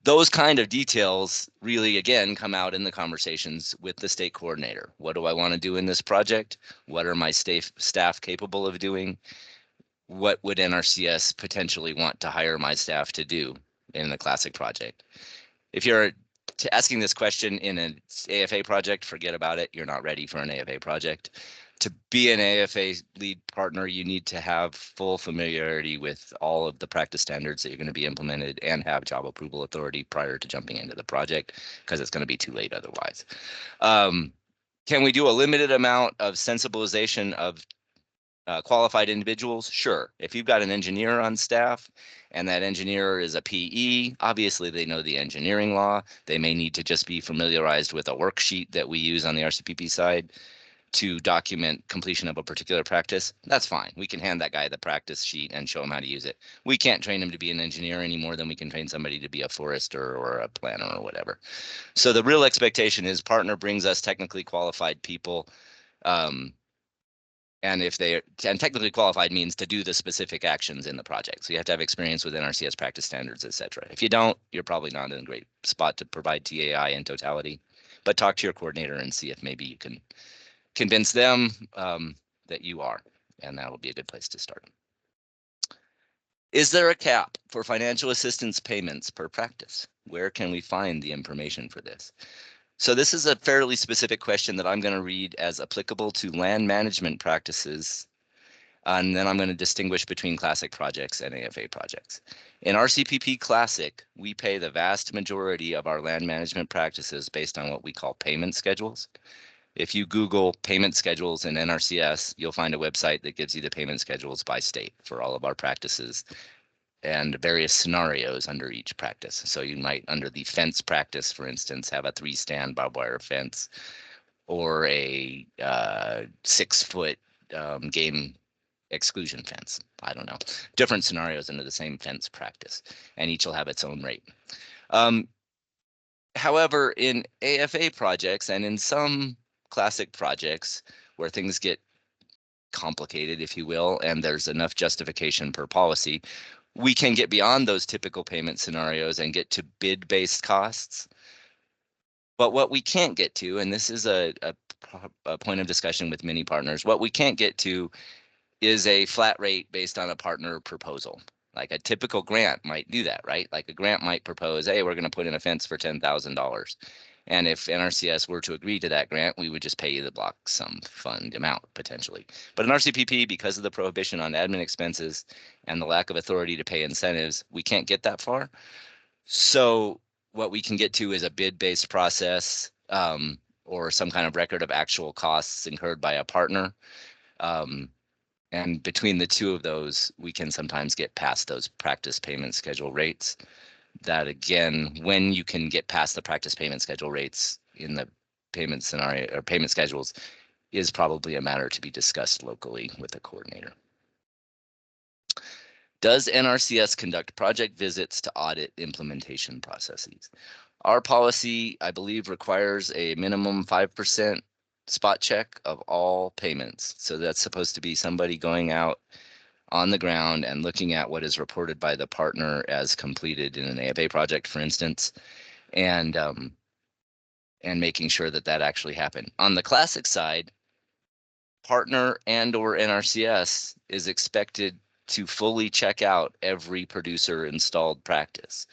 Those kind of details really, again, come out in the conversations with the state coordinator. What do I want to do in this project? What are my staff capable of doing? What would NRCS potentially want to hire my staff to do in the classic project? If you're asking this question in an AFA project, forget about it. You're not ready for an AFA project. To be an AFA lead partner, you need to have full familiarity with all of the practice standards that you're going to be implemented and have job approval authority prior to jumping into the project, because it's going to be too late otherwise. Can we do a limited amount of sensibilization of qualified individuals? Sure. If you've got an engineer on staff and that engineer is a PE, obviously they know the engineering law. They may need to just be familiarized with a worksheet that we use on the RCPP side to document completion of a particular practice. That's fine. We can hand that guy the practice sheet and show him how to use it. We can't train him to be an engineer any more than we can train somebody to be a forester or a planner or whatever. So the real expectation is partner brings us technically qualified people. And technically qualified means to do the specific actions in the project. So you have to have experience with NRCS practice standards, et cetera. If you don't, you're probably not in a great spot to provide TAI in totality. But talk to your coordinator and see if maybe you can convince them that you are, and that will be a good place to start. Is there a cap for financial assistance payments per practice? Where can we find the information for this? So this is a fairly specific question that I'm going to read as applicable to land management practices, and then I'm going to distinguish between classic projects and AFA projects. In RCPP Classic, we pay the vast majority of our land management practices based on what we call payment schedules. If you Google payment schedules in NRCS, you'll find a website that gives you the payment schedules by state for all of our practices and various scenarios under each practice. So you might, under the fence practice, for instance, have a 3-stand barbed wire fence or a 6-foot game exclusion fence. I don't know. Different scenarios under the same fence practice, and each will have its own rate. However, in AFA projects and in some classic projects where things get complicated, if you will, and there's enough justification per policy, we can get beyond those typical payment scenarios and get to bid-based costs. But what we can't get to, and this is a point of discussion with many partners, what we can't get to is a flat rate based on a partner proposal. Like a typical grant might do that, right? Like a grant might propose, hey, we're going to put in a fence for $10,000. And if NRCS were to agree to that grant, we would just pay you the block sum fund amount potentially. But in RCPP, because of the prohibition on admin expenses and the lack of authority to pay incentives, we can't get that far. So what we can get to is a bid-based process or some kind of record of actual costs incurred by a partner. And between the two of those, we can sometimes get past those practice payment schedule rates. That again, when you can get past the practice payment schedule rates in the payment scenario or payment schedules is probably a matter to be discussed locally with the coordinator. Does NRCS conduct project visits to audit implementation processes? Our policy, I believe, requires a minimum 5% spot check of all payments. So that's supposed to be somebody going out on the ground and looking at what is reported by the partner as completed in an AFA project, for instance, and making sure that that actually happened. On the classic side, partner and or NRCS is expected to fully check out every producer installed practice.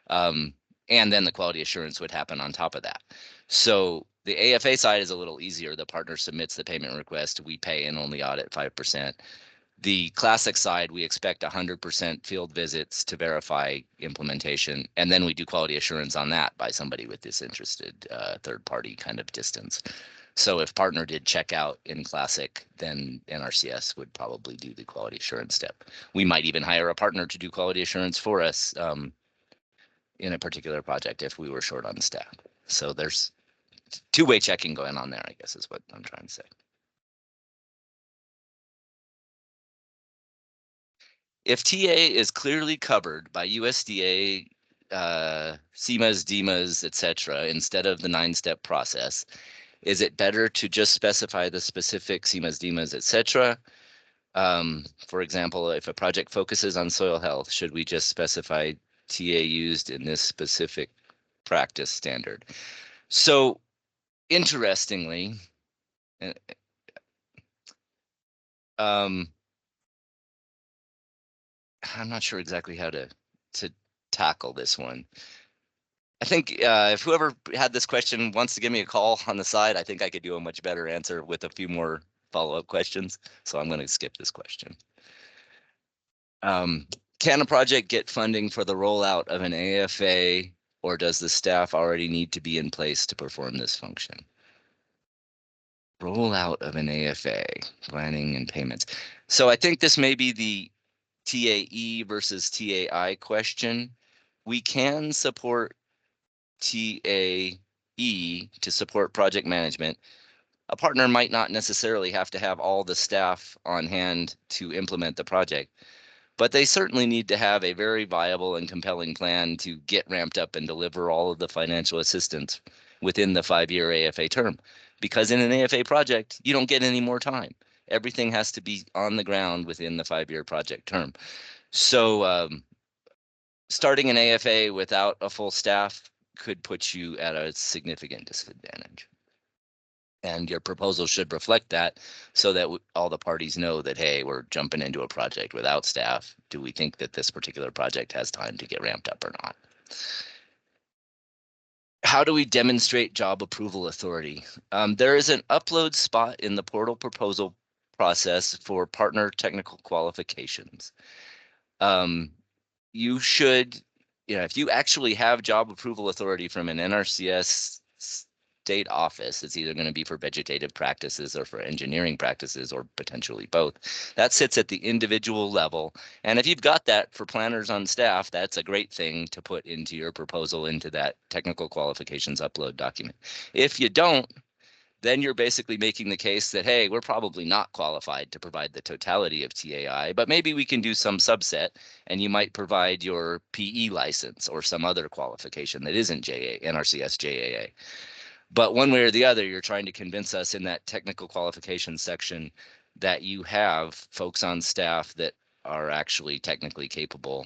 And then the quality assurance would happen on top of that. So the AFA side is a little easier. The partner submits the payment request, we pay and only audit 5%. The classic side, we expect 100% field visits to verify implementation, and then we do quality assurance on that by somebody with disinterested third-party kind of distance. So if partner did check out in classic, then NRCS would probably do the quality assurance step. We might even hire a partner to do quality assurance for us in a particular project if we were short on staff. So there's two-way checking going on there, I guess is what I'm trying to say. If TA is clearly covered by USDA, CMAs, DMAs, etc., instead of the 9-step process, is it better to just specify the specific CMAs, DMAs, etc.? For example, if a project focuses on soil health, should we just specify TA used in this specific practice standard? So interestingly, I'm not sure exactly how to tackle this one. I think if whoever had this question wants to give me a call on the side, I think I could do a much better answer with a few more follow-up questions. So I'm going to skip this question. Can a project get funding for the rollout of an AFA, or does the staff already need to be in place to perform this function? Rollout of an AFA, planning and payments. So I think this may be the TAE versus TAI question. We can support TAE to support project management. A partner might not necessarily have to have all the staff on hand to implement the project, but they certainly need to have a very viable and compelling plan to get ramped up and deliver all of the financial assistance within the 5-year AFA term. Because in an AFA project, you don't get any more time. Everything has to be on the ground within the 5-year project term. So starting an AFA without a full staff could put you at a significant disadvantage. And your proposal should reflect that so that all the parties know that, hey, we're jumping into a project without staff. Do we think that this particular project has time to get ramped up or not? How do we demonstrate job approval authority? There is an upload spot in the portal proposal process for partner technical qualifications. You should, if you actually have job approval authority from an NRCS state office, it's either going to be for vegetative practices or for engineering practices or potentially both. That sits at the individual level. And if you've got that for planners on staff, that's a great thing to put into your proposal into that technical qualifications upload document. If you don't, then you're basically making the case that, hey, we're probably not qualified to provide the totality of TAI, but maybe we can do some subset, and you might provide your PE license or some other qualification that isn't NRCS JAA. But one way or the other, you're trying to convince us in that technical qualifications section that you have folks on staff that are actually technically capable,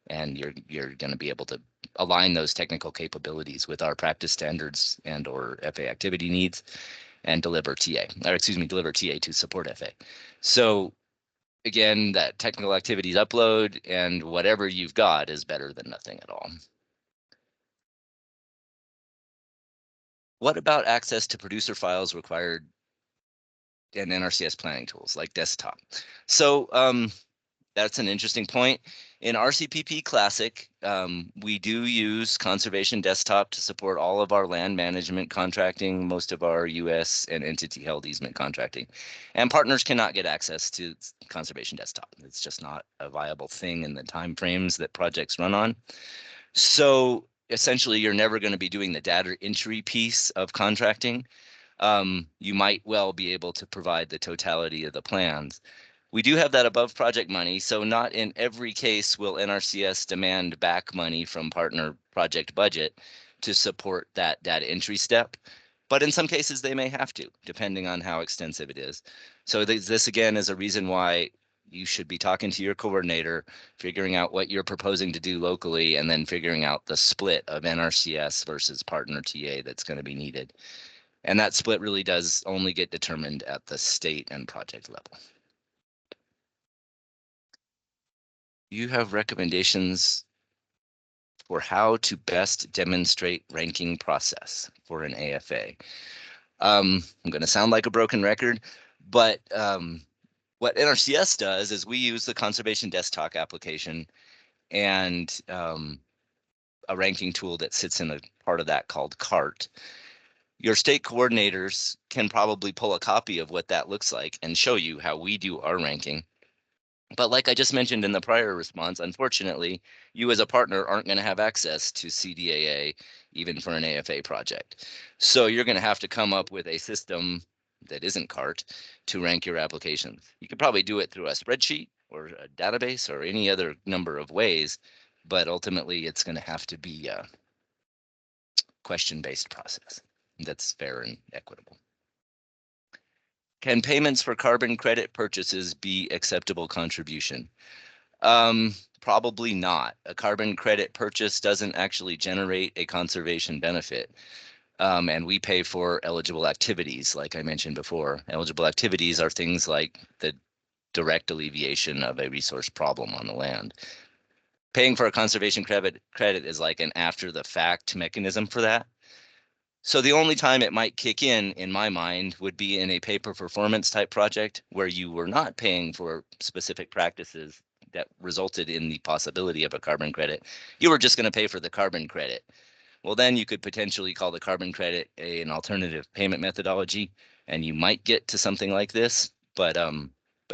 and you're going to be able to align those technical capabilities with our practice standards and or FA activity needs and deliver TA to support FA. So again, that technical activities upload and whatever you've got is better than nothing at all. What about access to producer files required in NRCS planning tools like desktop? So that's an interesting point. In RCPP Classic, we do use Conservation Desktop to support all of our land management contracting, most of our US and entity held easement contracting. And partners cannot get access to Conservation Desktop. It's just not a viable thing in the timeframes that projects run on. So essentially, you're never going to be doing the data entry piece of contracting. You might well be able to provide the totality of the plans. We do have that above project money, so not in every case will NRCS demand back money from partner project budget to support that data entry step. But in some cases, they may have to, depending on how extensive it is. So this again is a reason why you should be talking to your coordinator, figuring out what you're proposing to do locally, and then figuring out the split of NRCS versus partner TA that's going to be needed. And that split really does only get determined at the state and project level. You have recommendations for how to best demonstrate ranking process for an AFA. I'm going to sound like a broken record, but what NRCS does is we use the Conservation Desktop application and a ranking tool that sits in a part of that called CART. Your state coordinators can probably pull a copy of what that looks like and show you how we do our ranking. But like I just mentioned in the prior response, unfortunately, you as a partner aren't going to have access to CDAA even for an AFA project. So you're going to have to come up with a system that isn't CART to rank your applications. You could probably do it through a spreadsheet or a database or any other number of ways, but ultimately it's going to have to be a question-based process that's fair and equitable. Can payments for carbon credit purchases be acceptable contribution? Probably not. A carbon credit purchase doesn't actually generate a conservation benefit. And we pay for eligible activities, like I mentioned before. Eligible activities are things like the direct alleviation of a resource problem on the land. Paying for a conservation credit is like an after the fact mechanism for that. So the only time it might kick in my mind, would be in a pay for performance type project where you were not paying for specific practices that resulted in the possibility of a carbon credit. You were just going to pay for the carbon credit. Well, then you could potentially call the carbon credit an alternative payment methodology, and you might get to something like this. But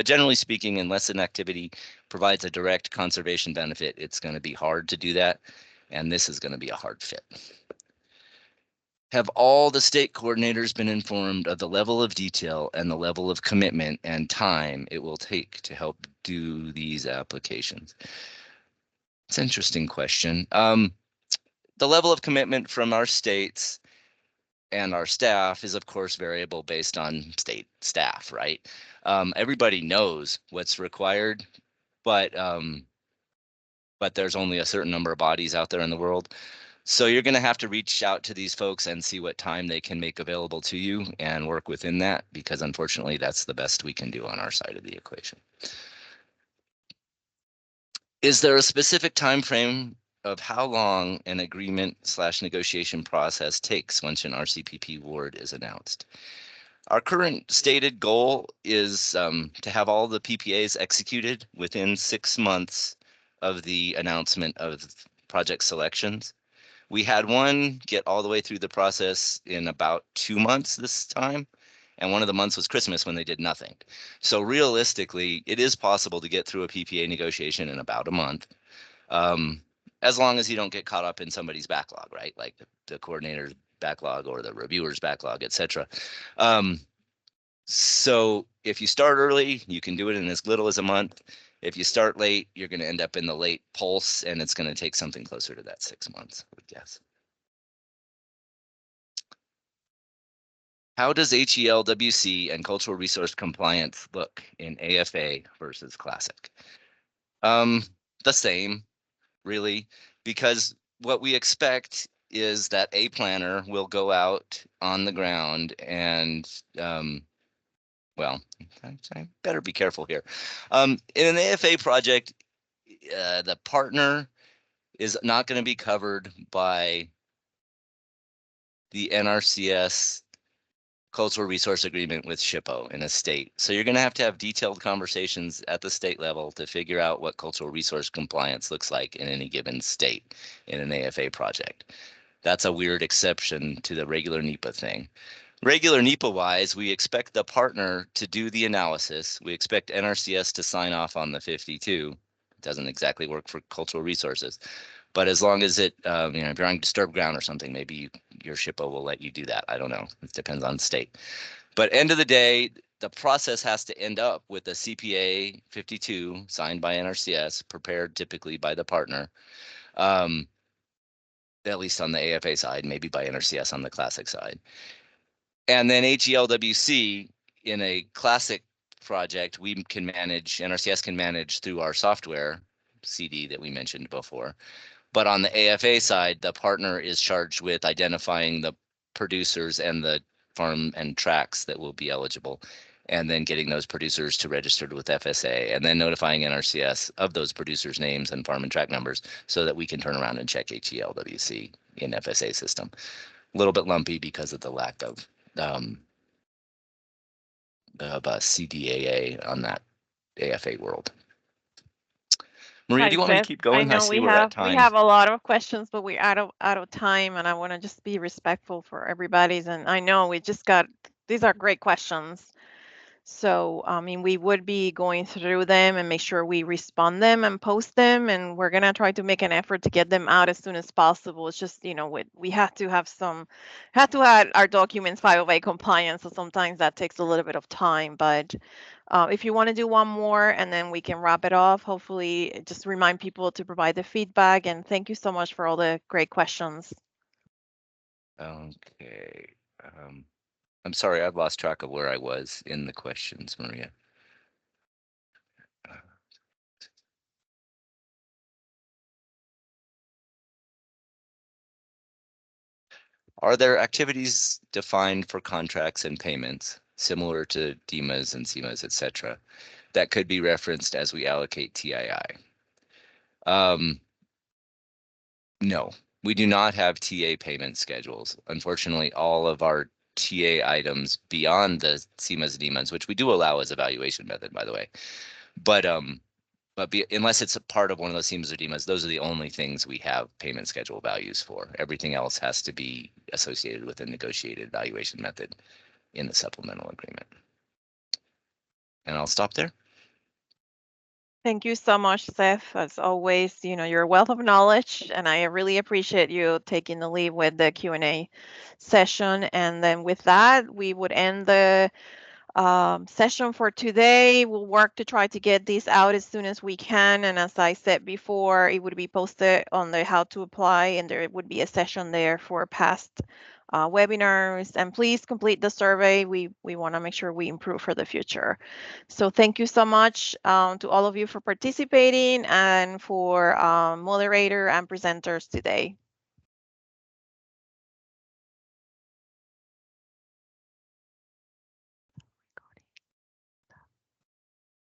generally speaking, unless an activity provides a direct conservation benefit, it's going to be hard to do that, and this is going to be a hard fit. Have all the state coordinators been informed of the level of detail and the level of commitment and time it will take to help do these applications? It's an interesting question. The level of commitment from our states and our staff is, of course, variable based on state staff, right? Everybody knows what's required, but there's only a certain number of bodies out there in the world. So you're going to have to reach out to these folks and see what time they can make available to you and work within that, because unfortunately that's the best we can do on our side of the equation. Is there a specific time frame of how long an agreement/negotiation process takes once an RCPP award is announced? Our current stated goal is to have all the PPAs executed within 6 months of the announcement of project selections. We had one get all the way through the process in about 2 months this time, and one of the months was Christmas when they did nothing. So realistically, it is possible to get through a PPA negotiation in about a month, as long as you don't get caught up in somebody's backlog, right? Like the coordinator's backlog or the reviewer's backlog, et cetera. So if you start early, you can do it in as little as a month. If you start late, you're going to end up in the late pulse, and it's going to take something closer to that 6 months, I would guess. How does HELWC and cultural resource compliance look in AFA versus classic? The same, really, because what we expect is that a planner will go out on the ground and well, I better be careful here. In an AFA project, the partner is not going to be covered by the NRCS cultural resource agreement with SHPO in a state. So you're going to have detailed conversations at the state level to figure out what cultural resource compliance looks like in any given state in an AFA project. That's a weird exception to the regular NEPA thing. Regular NEPA-wise, we expect the partner to do the analysis. We expect NRCS to sign off on the 52. It doesn't exactly work for cultural resources. But as long as it, if you're on disturbed ground or something, maybe your SHPO will let you do that. I don't know. It depends on the state. But end of the day, the process has to end up with a CPA 52 signed by NRCS, prepared typically by the partner, at least on the AFA side, maybe by NRCS on the classic side. And then HELWC in a classic project, we can manage, NRCS can manage through our software CD that we mentioned before. But on the AFA side, the partner is charged with identifying the producers and the farm and tracts that will be eligible, and then getting those producers to register with FSA, and then notifying NRCS of those producers' names and farm and tract numbers so that we can turn around and check HELWC in FSA system. A little bit lumpy because of the lack of CDAA on that AFA world. Maria, do you want me to keep going? I know we have a lot of questions, but we're out of time, and I want to just be respectful for everybody's. And I know we just got, these are great questions. So, I mean, we would be going through them and make sure we respond them and post them, and we're gonna try to make an effort to get them out as soon as possible. It's just, we have to have our documents 508 compliant, so sometimes that takes a little bit of time. But if you want to do one more, and then we can wrap it off. Hopefully, just remind people to provide the feedback. And thank you so much for all the great questions. Okay. I'm sorry, I've lost track of where I was in the questions, Maria. Are there activities defined for contracts and payments, similar to DEMAs and CMAs, etc., that could be referenced as we allocate TII? No, we do not have TA payment schedules. Unfortunately, all of our TA items beyond the CMAs and DEMAs, which we do allow as evaluation method, by the way, but unless it's a part of one of those CMAs or DEMAs, those are the only things we have payment schedule values for. Everything else has to be associated with a negotiated valuation method in the supplemental agreement. And I'll stop there. Thank you so much, Seth. As always, you're a wealth of knowledge, and I really appreciate you taking the lead with the Q&A session. And then with that, we would end the session for today. We'll work to try to get these out as soon as we can. And as I said before, it would be posted on the how to apply, and there would be a session there for past webinars. And please complete the survey. We want to make sure we improve for the future. So thank you so much to all of you for participating and for moderator and presenters today.